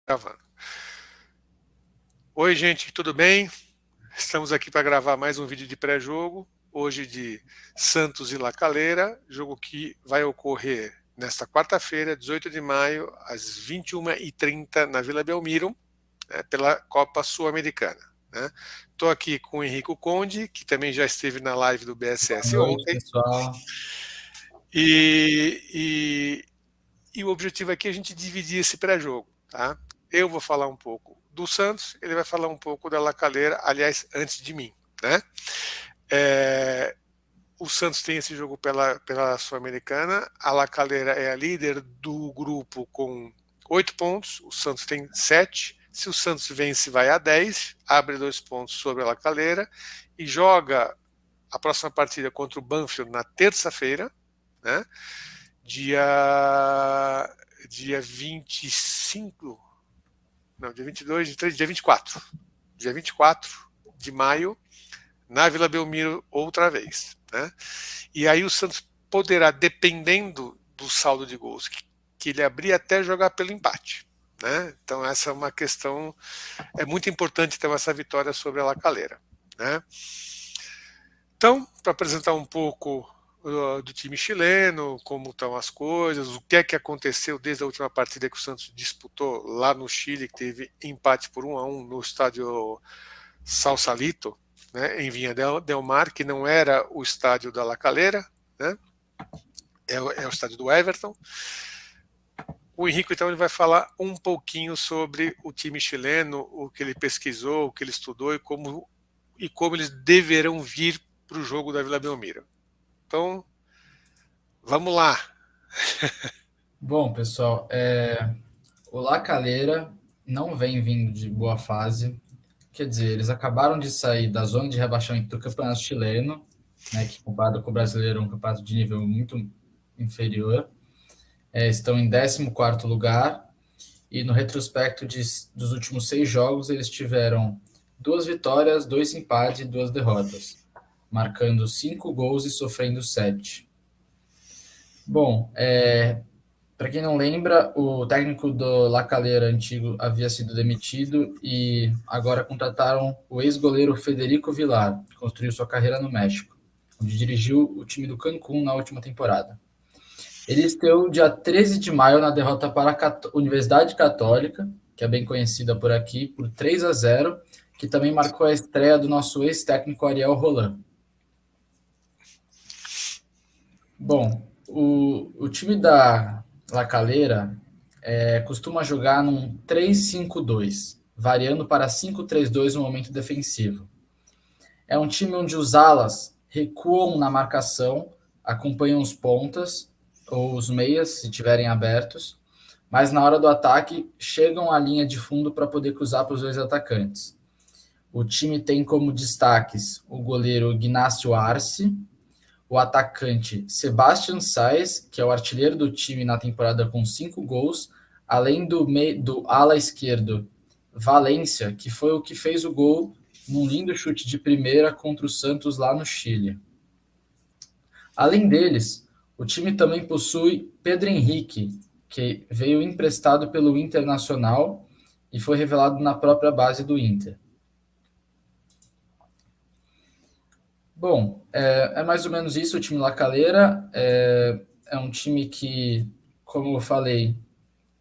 Gravando. Oi, gente, tudo bem? Estamos aqui para gravar mais um vídeo de pré-jogo, hoje de Santos e La Calera, jogo que vai ocorrer nesta quarta-feira, 18 de maio, às 21h30, na Vila Belmiro, pela Copa Sul-Americana. Estou aqui com o Henrico Conde, que também já esteve na live do Boa BSS noite, ontem, pessoal. e o objetivo aqui é a gente dividir esse pré-jogo, tá? Eu vou falar um pouco do Santos, ele vai falar um pouco da La Calera, aliás, antes de mim, né? O Santos tem esse jogo pela Sul-Americana, a La Calera é a líder do grupo com 8 pontos, o Santos tem 7. Se o Santos vence, vai a 10, abre 2 pontos sobre a La Calera e joga a próxima partida contra o Banfield na terça-feira, né? Dia 25, não, dia 22, dia 24. Dia 24 de maio, na Vila Belmiro outra vez. Né? E aí o Santos poderá, dependendo do saldo de gols que ele abrir, até jogar pelo empate. Né? Então essa é uma questão, é muito importante ter essa vitória sobre a La Calera. Né? Então, para apresentar um pouco do time chileno, como estão as coisas, o que é que aconteceu desde a última partida que o Santos disputou lá no Chile, que teve empate por 1-1 no estádio Sausalito, né, em Vinha del Mar, que não era o estádio da La Calera, né, é o estádio do Everton. O Henrique, então, ele vai falar um pouquinho sobre o time chileno, o que ele pesquisou, o que ele estudou e como eles deverão vir para o jogo da Vila Belmiro. Então, vamos lá. Bom, pessoal, o La Calera não vem vindo de boa fase. Quer dizer, eles acabaram de sair da zona de rebaixamento do campeonato chileno, né, que comparado com o brasileiro é um campeonato de nível muito inferior. Estão em 14º lugar e no retrospecto dos últimos 6 jogos eles tiveram 2 vitórias, 2 empates e 2 derrotas, marcando 5 gols e sofrendo 7. Bom, para quem não lembra, o técnico do La Calera antigo havia sido demitido e agora contrataram o ex-goleiro Federico Villar, que construiu sua carreira no México, onde dirigiu o time do Cancún na última temporada. Ele estreou dia 13 de maio na derrota para a Universidade Católica, que é bem conhecida por aqui, por 3-0, que também marcou a estreia do nosso ex-técnico Ariel Roland. Bom, o time da La Calera costuma jogar num 3-5-2, variando para 5-3-2 no momento defensivo. É um time onde os alas recuam na marcação, acompanham os pontas ou os meias, se estiverem abertos, mas na hora do ataque chegam à linha de fundo para poder cruzar para os 2 atacantes. O time tem como destaques o goleiro Ignacio Arce, o atacante Sebastian Saez, que é o artilheiro do time na temporada com 5 gols, além do ala esquerdo Valência, que foi o que fez o gol num lindo chute de primeira contra o Santos lá no Chile. Além deles, o time também possui Pedro Henrique, que veio emprestado pelo Internacional e foi revelado na própria base do Inter. Bom, é mais ou menos isso o time La Calera. É um time que, como eu falei,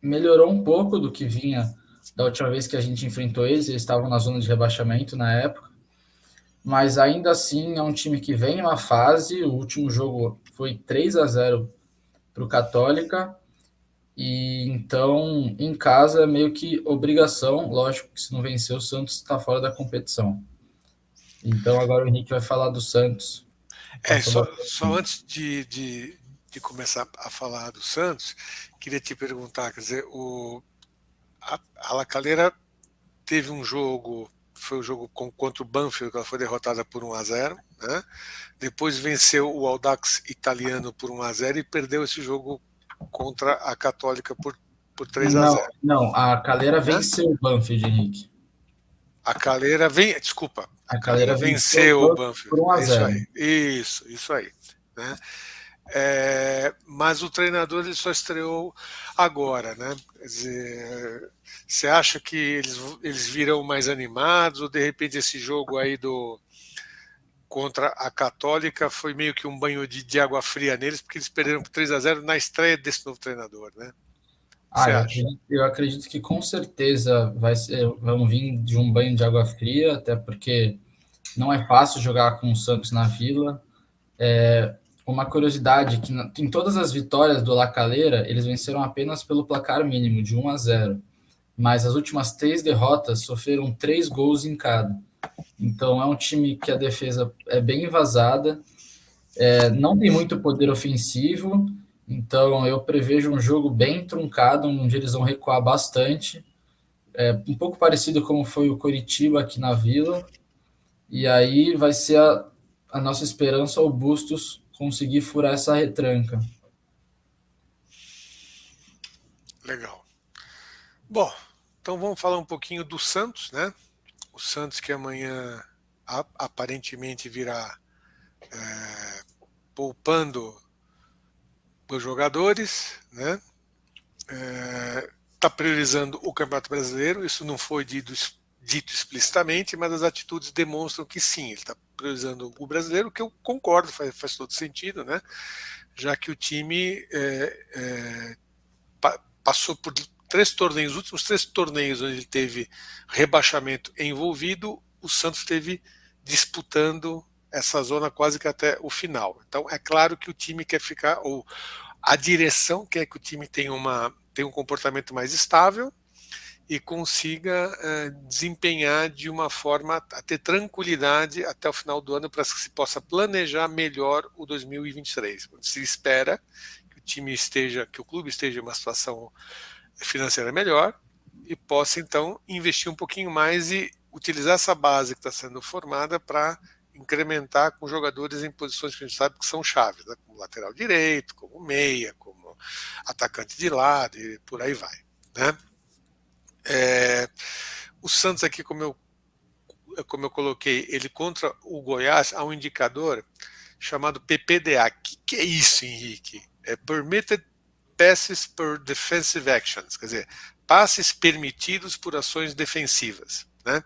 melhorou um pouco do que vinha da última vez que a gente enfrentou eles. Eles estavam na zona de rebaixamento na época. Mas ainda assim é um time que vem em uma fase. O último jogo foi 3-0 para o Católica. E então, em casa, é meio que obrigação. Lógico que se não vencer, o Santos está fora da competição. Então agora o Henrique vai falar do Santos. Só antes de começar a falar do Santos, queria te perguntar, quer dizer, a La Calera teve um jogo, foi o jogo contra o Banfield, que ela foi derrotada por 1-0, né? Depois venceu o Audax italiano por 1-0 e perdeu esse jogo contra a Católica por 3-0. Não, a Calera Né? venceu o Banfield, Henrique. A Calera desculpa, a A Calera Calera venceu o venceu o Banfield Banfield. por É isso 1-0. aí. Isso aí. Né? mas o treinador ele só estreou agora, né? Quer dizer, você acha que eles virão mais animados ou de repente esse jogo aí contra a Católica foi meio que um banho de água fria neles, porque eles perderam por 3-0 na estreia desse novo treinador, né? O que Ah, você acha? eu acredito que com certeza vão vir de um banho de água fria, até porque não é fácil jogar com o Santos na Vila. Uma curiosidade, que em todas as vitórias do La Calera, eles venceram apenas pelo placar mínimo, de 1-0. Mas as últimas 3 derrotas sofreram 3 gols em cada. Então é um time que a defesa é bem vazada, não tem muito poder ofensivo, então eu prevejo um jogo bem truncado, onde eles vão recuar bastante, um pouco parecido como foi o Coritiba aqui na Vila, e aí vai ser a nossa esperança o Bustos conseguir furar essa retranca. Legal. Bom, então vamos falar um pouquinho do Santos, né? O Santos que amanhã aparentemente virá poupando os jogadores, né? Está priorizando o Campeonato Brasileiro, isso não foi dito explicitamente, mas as atitudes demonstram que sim, ele está priorizando o brasileiro, que eu concordo, faz todo sentido, né? Já que o time passou por os últimos 3 torneios onde ele teve rebaixamento envolvido, o Santos esteve disputando essa zona quase que até o final. Então é claro que o time quer ficar, ou a direção quer que o time tenha um comportamento mais estável e consiga desempenhar de uma forma a ter tranquilidade até o final do ano para que se possa planejar melhor o 2023. Se espera que o clube esteja em uma situação financeira melhor e possa então investir um pouquinho mais e utilizar essa base que está sendo formada para incrementar com jogadores em posições que a gente sabe que são chaves, né? Como lateral direito, como meia, como atacante de lado e por aí vai, né? O Santos aqui, como eu coloquei, ele contra o Goiás, há um indicador chamado PPDA. O que é isso, Henrique? É Permitted Passes per Defensive Actions, quer dizer, passes permitidos por ações defensivas, né?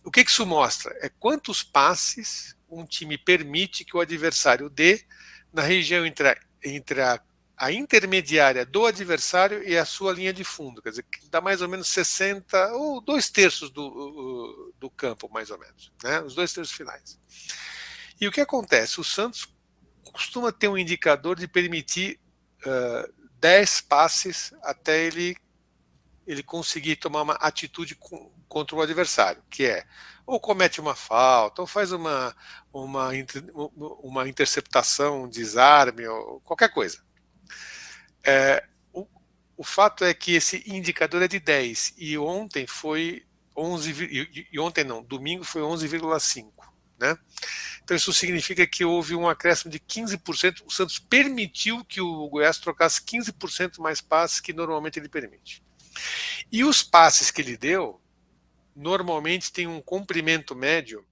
O que isso mostra? É quantos passes um time permite que o adversário dê na região entre a intermediária do adversário e a sua linha de fundo, quer dizer, que dá mais ou menos 60 ou 2/3 do campo, mais ou menos, né? Os 2/3 finais. E o que acontece? O Santos costuma ter um indicador de permitir 10 passes até ele conseguir tomar uma atitude contra o adversário, que é ou comete uma falta, ou faz uma interceptação, um desarme, ou qualquer coisa. O fato é que esse indicador é de 10 e ontem foi 11, e ontem não, domingo foi 11,5, né? Então isso significa que houve um acréscimo de 15%, o Santos permitiu que o Goiás trocasse 15% mais passes que normalmente ele permite. E os passes que ele deu, normalmente tem um comprimento médio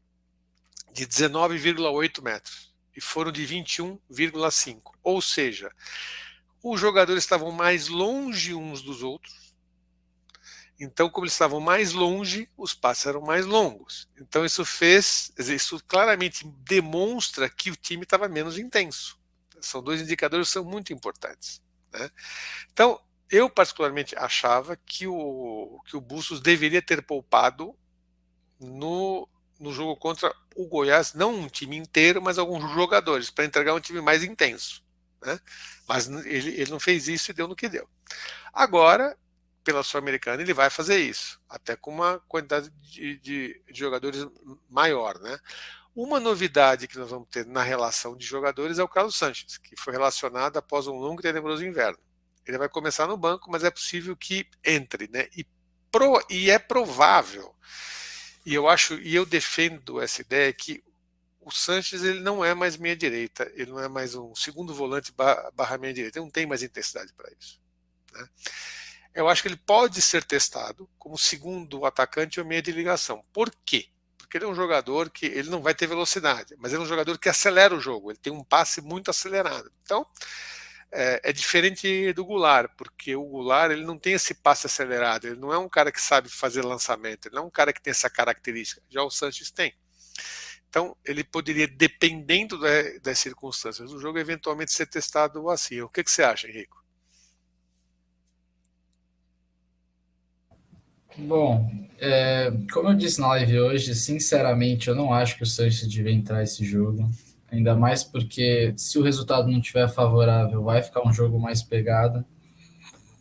de 19,8 metros e foram de 21,5. Ou seja, os jogadores estavam mais longe uns dos outros. Então, como eles estavam mais longe, os passes eram mais longos. Então, isso claramente demonstra que o time estava menos intenso. São 2 indicadores que são muito importantes, né? Então, eu particularmente achava que o Bustos deveria ter poupado no jogo contra o Goiás, não um time inteiro, mas alguns jogadores, para entregar um time mais intenso, né? Mas ele não fez isso e deu no que deu. Agora, pela Sul-Americana, ele vai fazer isso, até com uma quantidade de jogadores maior, né? Uma novidade que nós vamos ter na relação de jogadores é o Carlos Sanches, que foi relacionado após um longo e tenebroso inverno. Ele vai começar no banco, mas é possível que entre, né? E é provável. E eu defendo essa ideia que o Sanches ele não é mais meia direita, ele não é mais um segundo volante barra meia direita, ele não tem mais intensidade para isso, né? Eu acho que ele pode ser testado como segundo atacante ou meia de ligação. Por quê? Porque ele é um jogador que ele não vai ter velocidade, mas ele é um jogador que acelera o jogo, ele tem um passe muito acelerado. Então, é diferente do Goulart, porque o Goulart ele não tem esse passe acelerado, ele não é um cara que sabe fazer lançamento, ele não é um cara que tem essa característica, já o Sanches tem. Então, ele poderia, dependendo das circunstâncias do jogo, eventualmente ser testado assim. O que você acha, Henrico? Bom, como eu disse na live hoje, sinceramente, eu não acho que o Sanches devia entrar esse jogo. Ainda mais porque, se o resultado não estiver favorável, vai ficar um jogo mais pegado.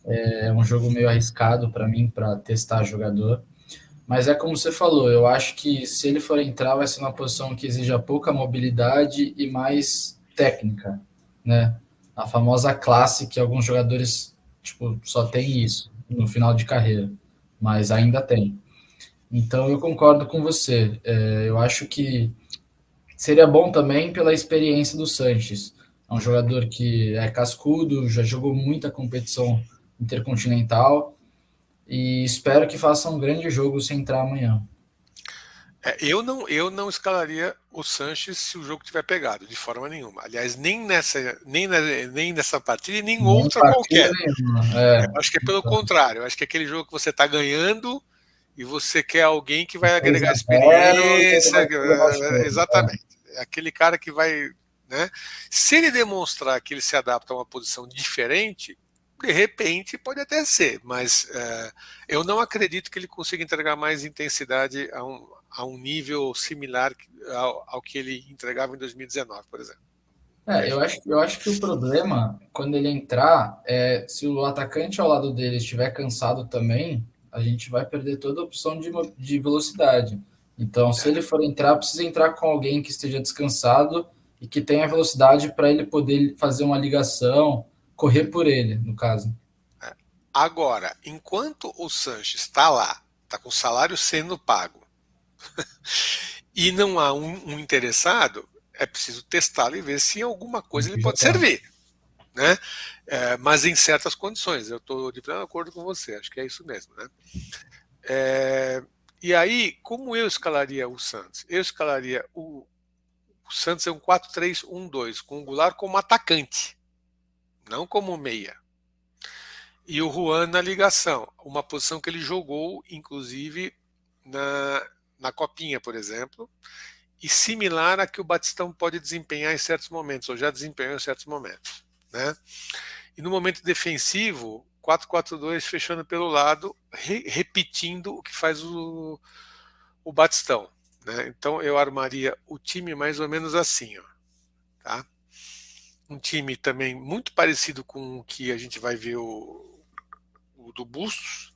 É um jogo meio arriscado para mim, para testar jogador. Mas é como você falou, eu acho que se ele for entrar, vai ser uma posição que exija pouca mobilidade e mais técnica, né? A famosa classe que alguns jogadores, tipo, só tem isso no final de carreira, mas ainda tem. Então eu concordo com você. Eu acho que seria bom também pela experiência do Sanches. É um jogador que é cascudo, já jogou muita competição intercontinental e espero que faça um grande jogo se entrar amanhã. Eu não escalaria o Sanches se o jogo tiver pegado, de forma nenhuma. Aliás, nem nessa partida e nem Nem outra partida qualquer. nenhuma. Eu acho que é pelo contrário. Eu acho que é aquele jogo que você está ganhando e você quer alguém que vai agregar 3-0 e ele experiência. vai levar o jogo. Exatamente. É aquele cara que vai. Né? Se ele demonstrar que ele se adapta a uma posição diferente, de repente pode até ser, mas eu não acredito que ele consiga entregar mais intensidade a um nível similar ao que ele entregava em 2019, por exemplo. Eu acho que o problema, quando ele entrar, se o atacante ao lado dele estiver cansado também, a gente vai perder toda a opção de velocidade. Então, se ele for entrar, precisa entrar com alguém que esteja descansado e que tenha velocidade para ele poder fazer uma ligação, correr por ele, no caso. Agora, enquanto o Sanches está lá, está com o salário sendo pago, e não há um interessado, é preciso testá-lo e ver se em alguma coisa ele pode servir. Né? Mas em certas condições. Eu estou de pleno acordo com você, acho que é isso mesmo. Né? E aí, como eu escalaria o Santos? Eu escalaria o Santos é um 4-3-1-2, com o Goulart como atacante, não como meia. E o Juan na ligação, uma posição que ele jogou, inclusive, na Copinha, por exemplo, e similar a que o Batistão pode desempenhar em certos momentos, ou já desempenhou em certos momentos. Né? E no momento defensivo, 4-4-2 fechando pelo lado, repetindo o que faz o Batistão. Né? Então eu armaria o time mais ou menos assim. Ó, tá? Um time também muito parecido com o que a gente vai ver o do Bustos,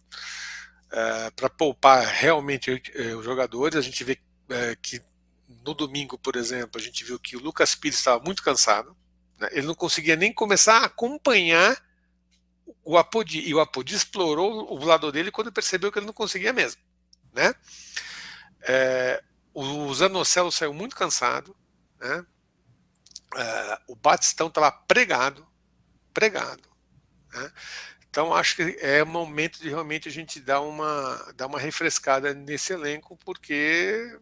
para poupar realmente os jogadores. A gente vê que no domingo, por exemplo, a gente viu que o Lucas Pires estava muito cansado. Né? Ele não conseguia nem começar a acompanhar o Apodi. E o Apodi explorou o lado dele quando percebeu que ele não conseguia mesmo. Né? O Zanocelo saiu muito cansado. Né? O Batistão estava pregado. Né? Então acho que é momento de realmente a gente dar uma refrescada nesse elenco, porque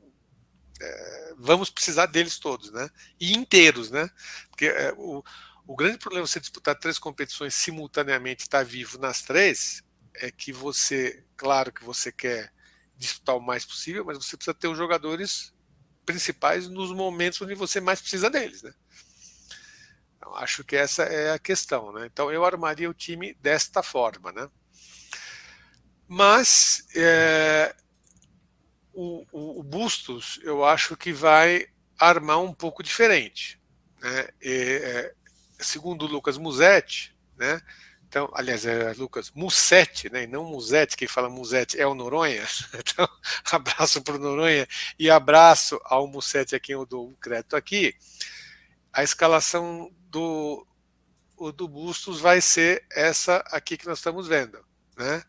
vamos precisar deles todos, né? E inteiros, né? Porque o grande problema de você disputar 3 competições simultaneamente e estar vivo nas 3 é que você, claro que você quer disputar o mais possível, mas você precisa ter os jogadores principais nos momentos onde você mais precisa deles, né? Então, acho que essa é a questão, né? Então eu armaria o time desta forma, né? Mas o Bustos eu acho que vai armar um pouco diferente, né? Segundo o Lucas Musetti, né? Então, aliás, é Lucas Musetti, né? E não Musetti, quem fala Musetti é o Noronha. Então, abraço para o Noronha e abraço ao Musetti a quem eu dou um crédito aqui. A escalação do Bustos vai ser essa aqui que nós estamos vendo, né?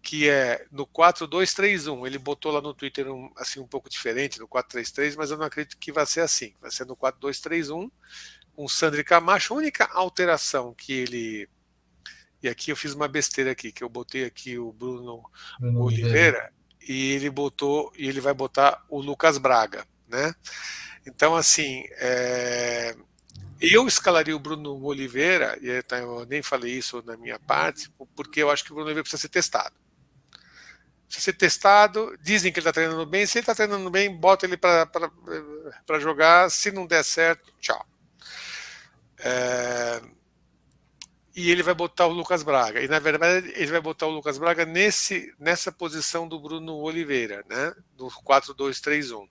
Que é no 4-2-3-1. Ele botou lá no Twitter assim um pouco diferente no 4-3-3, mas eu não acredito que vai ser assim. Vai ser no 4-2-3-1 com o Sandri Camacho. A única alteração que ele... E aqui eu fiz uma besteira aqui, que eu botei aqui o Bruno Oliveira e ele vai botar o Lucas Braga, né? Então, assim, Eu escalaria o Bruno Oliveira, e eu nem falei isso na minha parte, porque eu acho que o Bruno Oliveira precisa ser testado. Precisa ser testado, dizem que ele está treinando bem, se ele está treinando bem, bota ele para jogar, se não der certo, tchau. E ele vai botar o Lucas Braga. E na verdade ele vai botar o Lucas Braga nessa posição do Bruno Oliveira, né? Do 4-2-3-1.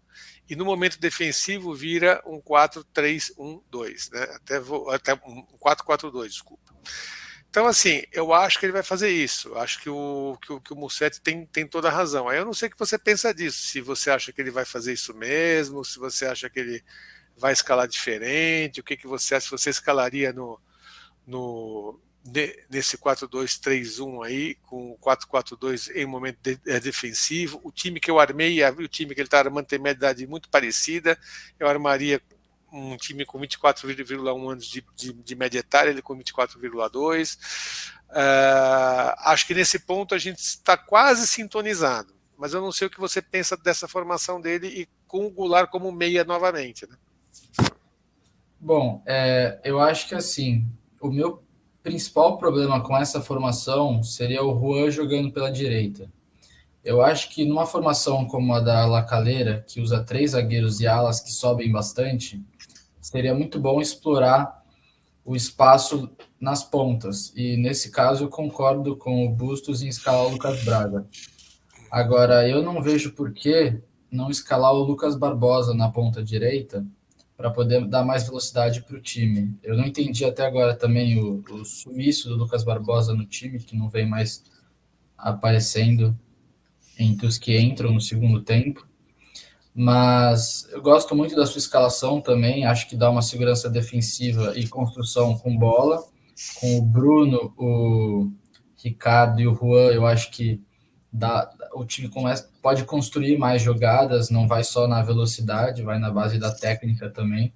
E no momento defensivo vira um 4-3-1-2, né? Até um 4-4-2, desculpa. Então, assim, eu acho que ele vai fazer isso. Eu acho que o Musetti tem toda a razão. Aí eu não sei o que você pensa disso. Se você acha que ele vai fazer isso mesmo, se você acha que ele vai escalar diferente, o que você acha? Se você escalaria nesse 4-2-3-1 aí, com o 4-4-2 em momento defensivo. O time que eu armei, o time que ele está armando tem uma idade muito parecida. Eu armaria um time com 24,1 anos de média etária, ele com 24,2. Acho que nesse ponto a gente está quase sintonizado, mas eu não sei o que você pensa dessa formação dele e com o Goulart como meia novamente, né? Bom, eu acho que assim, o meu principal problema com essa formação seria o Juan jogando pela direita. Eu acho que numa formação como a da La Calera, que usa 3 zagueiros e alas que sobem bastante, seria muito bom explorar o espaço nas pontas. E nesse caso eu concordo com o Bustos em escalar o Lucas Braga. Agora, eu não vejo por que não escalar o Lucas Barbosa na ponta direita para poder dar mais velocidade para o time. Eu não entendi até agora também o sumiço do Lucas Barbosa no time, que não vem mais aparecendo entre os que entram no segundo tempo. Mas eu gosto muito da sua escalação também, acho que dá uma segurança defensiva e construção com bola. Com o Bruno, o Ricardo e o Juan, eu acho que o time pode construir mais jogadas, não vai só na velocidade, vai na base da técnica também.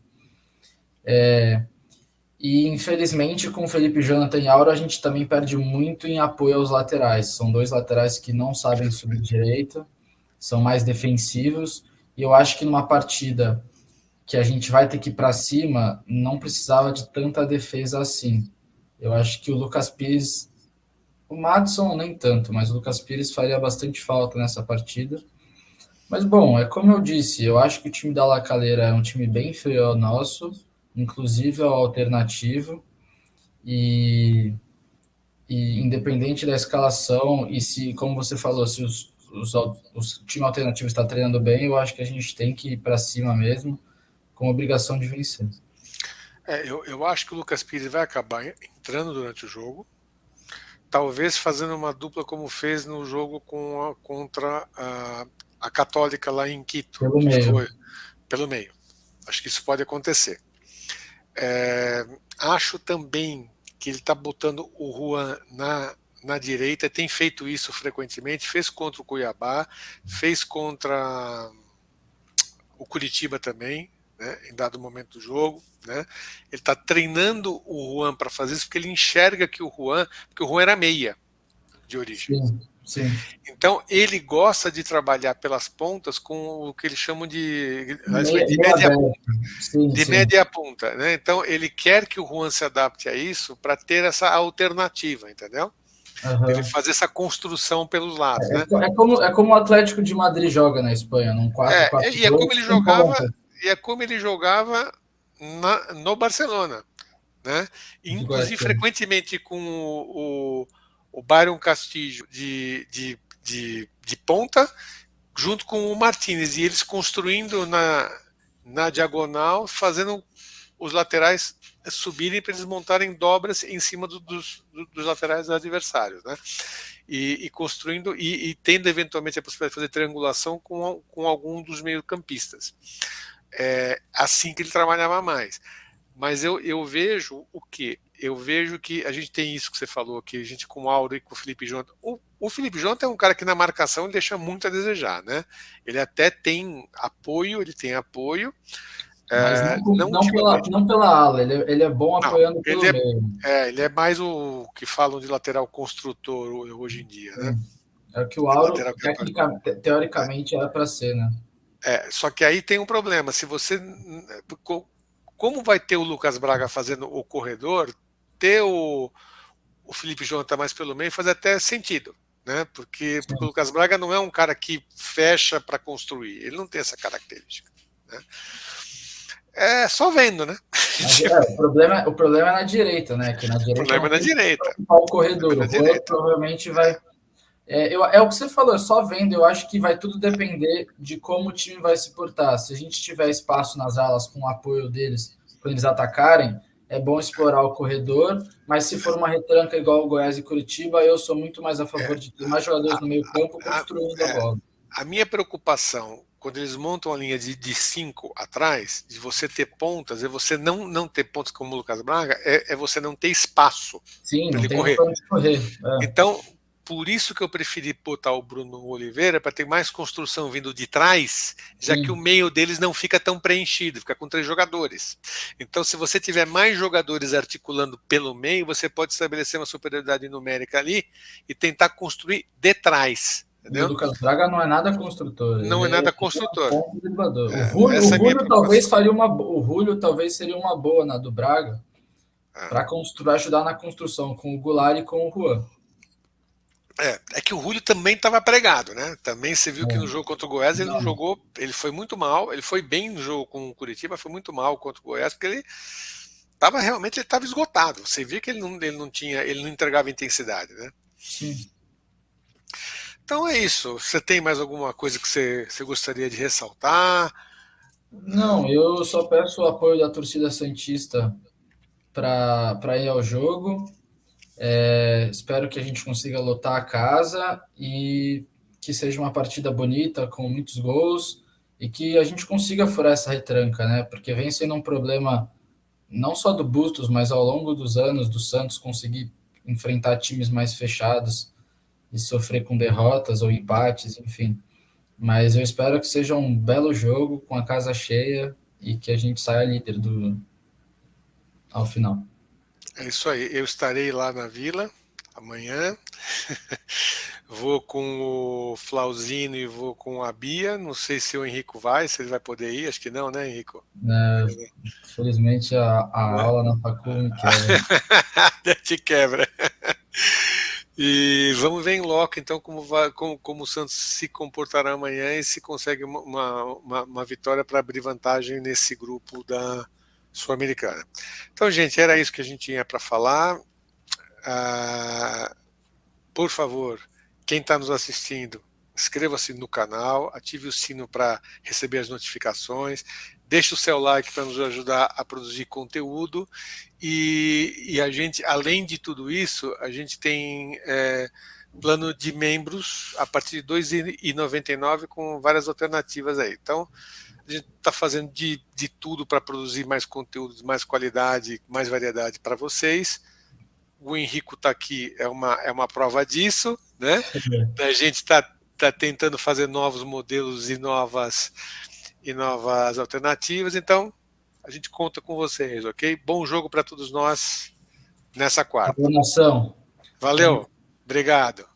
E infelizmente com o Felipe Jonathan e Auro a gente também perde muito em apoio aos laterais. São 2 laterais que não sabem subir direita, são mais defensivos. E eu acho que numa partida que a gente vai ter que ir para cima, não precisava de tanta defesa assim. Eu acho que o Lucas Pires, o Madison nem tanto, mas o Lucas Pires faria bastante falta nessa partida. Mas bom, é como eu disse, eu acho que o time da La Calera é um time bem inferior ao nosso, inclusive ao alternativo, e independente da escalação, e se, como você falou, se o time alternativo está treinando bem, eu acho que a gente tem que ir para cima mesmo, com obrigação de vencer. Eu acho que o Lucas Pires vai acabar entrando durante o jogo, talvez fazendo uma dupla como fez no jogo contra a Católica lá em Quito. Pelo meio. Foi pelo meio. Acho que isso pode acontecer. Acho também que ele está botando o Juan na direita, tem feito isso frequentemente, fez contra o Cuiabá, fez contra o Curitiba também, né, em dado momento do jogo. Né? Ele está treinando o Juan para fazer isso porque ele enxerga que porque o Juan era meia de origem. Sim, sim. Então ele gosta de trabalhar pelas pontas com o que eles chamam de média punta. Né? Então ele quer que o Juan se adapte a isso para ter essa alternativa, entendeu? Uhum. Ele fazer essa construção pelos lados. Né? É como o Atlético de Madrid joga na Espanha, num 4-4-2. E é como ele jogava no Barcelona. Né? Inclusive frequentemente com o Byron Castillo de ponta, junto com o Martínez, e eles construindo na diagonal, fazendo os laterais subirem para eles montarem dobras em cima dos laterais adversários, né? E construindo e tendo eventualmente a possibilidade de fazer triangulação com algum dos meio-campistas. Assim que ele trabalhava mais. Mas eu vejo o quê? Eu vejo que a gente tem isso que você falou, que a gente com o Auro e com o Felipe Jonathan. O Felipe Jonathan é um cara que na marcação ele deixa muito a desejar, né? Ele até tem apoio, mas não pela ala, ele é bom apoiando pelo meio. Ele é mais o que falam de lateral construtor hoje em dia, né? É o que o Auro, teoricamente, era para ser, né? Só que aí tem um problema. Se você como vai ter o Lucas Braga fazendo o corredor, ter o Felipe Jonathan mais pelo meio faz até sentido, né? Porque o Lucas Braga não é um cara que fecha para construir, ele não tem essa característica, né? É só vendo, né? O problema é na direita, né? Que na direita o problema é na direita. O corredor, o Juan provavelmente vai. É o que você falou, só vendo, eu acho que vai tudo depender de como o time vai se portar. Se a gente tiver espaço nas alas com o apoio deles, quando eles atacarem, é bom explorar o corredor, mas se for uma retranca igual o Goiás e Curitiba, eu sou muito mais a favor de ter mais jogadores no meio campo construindo a bola. A minha preocupação, quando eles montam a linha de 5 atrás, de você ter pontas, é você não ter pontas como o Lucas Braga, é você não ter espaço para ele correr. Então, por isso que eu preferi botar o Bruno Oliveira, para ter mais construção vindo de trás, já que o meio deles não fica tão preenchido, fica com 3 jogadores. Então, se você tiver mais jogadores articulando pelo meio, você pode estabelecer uma superioridade numérica ali e tentar construir de trás. Entendeu? O Lucas Braga não é nada construtor. Não é nada construtor. O Julio talvez o Julio talvez seria uma boa na do Braga para ajudar na construção com o Goulart e com o Juan. É que o Julio também estava pregado, né? Também você viu que no jogo contra o Goiás ele não jogou, ele foi muito mal, ele foi bem no jogo com o Curitiba, foi muito mal contra o Goiás, porque ele estava esgotado. Você via que ele não entregava intensidade, né? Sim. Então é isso. Você tem mais alguma coisa que você gostaria de ressaltar? Não, eu só peço o apoio da torcida santista para ir ao jogo. Espero que a gente consiga lotar a casa e que seja uma partida bonita, com muitos gols, e que a gente consiga furar essa retranca, né? Porque vem sendo um problema não só do Bustos, mas ao longo dos anos do Santos conseguir enfrentar times mais fechados e sofrer com derrotas ou empates, enfim. Mas eu espero que seja um belo jogo, com a casa cheia, e que a gente saia líder ao final. É isso aí. Eu estarei lá na Vila amanhã. Vou com o Flauzino e vou com a Bia. Não sei se o Henrico vai, se ele vai poder ir. Acho que não, né, Henrico? Infelizmente a aula na faculdade me quebra. Te quebra. E vamos ver em loco, então, como o Santos se comportará amanhã e se consegue uma vitória para abrir vantagem nesse grupo da Sul-Americana. Então, gente, era isso que a gente tinha para falar. Por favor, quem está nos assistindo, inscreva-se no canal, ative o sino para receber as notificações, deixe o seu like para nos ajudar a produzir conteúdo e a gente, além de tudo isso, a gente tem plano de membros a partir de R$ 2,99 com várias alternativas aí. Então, a gente está fazendo de tudo para produzir mais conteúdos, mais qualidade, mais variedade para vocês. O Henrico está aqui, é uma prova disso, né? A gente está tentando fazer novos modelos e novas alternativas, então a gente conta com vocês, ok? Bom jogo para todos nós nessa quarta. Boa nação. Valeu, obrigado.